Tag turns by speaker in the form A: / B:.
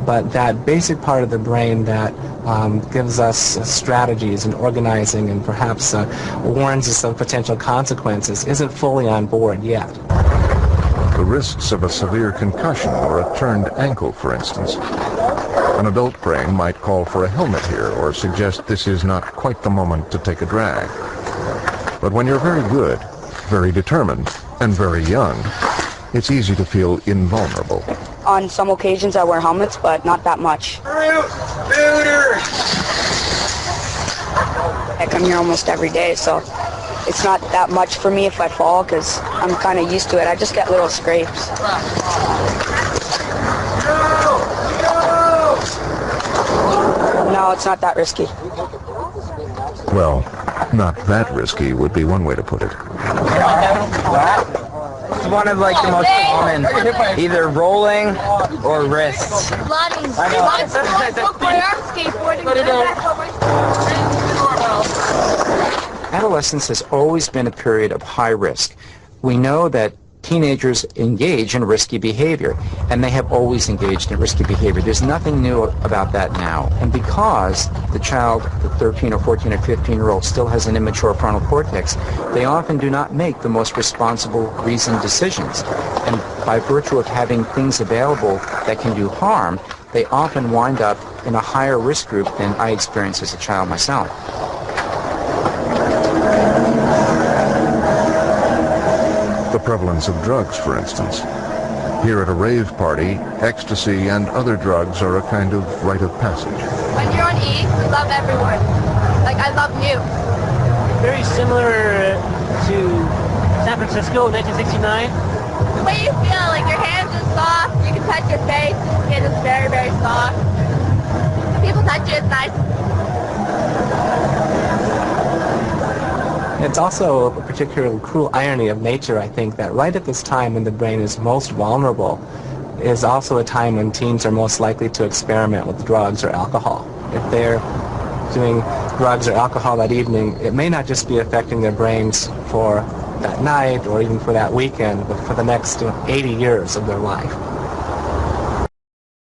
A: but that basic part of the brain that gives us strategies and organizing and perhaps warns us of potential consequences isn't fully on board yet.
B: The risks of a severe concussion or a turned ankle, for instance. An adult brain might call for a helmet here or suggest this is not quite the moment to take a drag. But when you're very good, very determined, and very young, it's easy to feel invulnerable.
C: On some occasions I wear helmets, but not that much. I come here almost every day, so it's not that much for me if I fall, because I'm kind of used to it. I just get little scrapes. No, it's not that risky.
B: Well, not that risky would be one way to put it.
D: It's one of like the most common, either rolling or wrists.
E: Adolescence has always been a period of high risk. We know that teenagers engage in risky behavior, and they have always engaged in risky behavior. There's nothing new about that now. And because the child, the 13 or 14 or 15-year-old, still has an immature frontal cortex, they often do not make the most responsible, reasoned decisions. And by virtue of having things available that can do harm, they often wind up in a higher risk group than I experienced as a child myself.
B: The prevalence of drugs, for instance. Here at a rave party, ecstasy and other drugs are a kind of rite of passage.
F: When you're on E, you love everyone. Like, I love you.
G: Very similar to San Francisco, 1969.
F: The way you feel, like your hands are soft, you can touch your face, your skin is very, very soft. When people touch you, it's nice.
A: It's also a particularly cruel irony of nature, I think, that right at this time when the brain is most vulnerable is also a time when teens are most likely to experiment with drugs or alcohol. If they're doing drugs or alcohol that evening, it may not just be affecting their brains for that night or even for that weekend, but for the next 80 years of their life.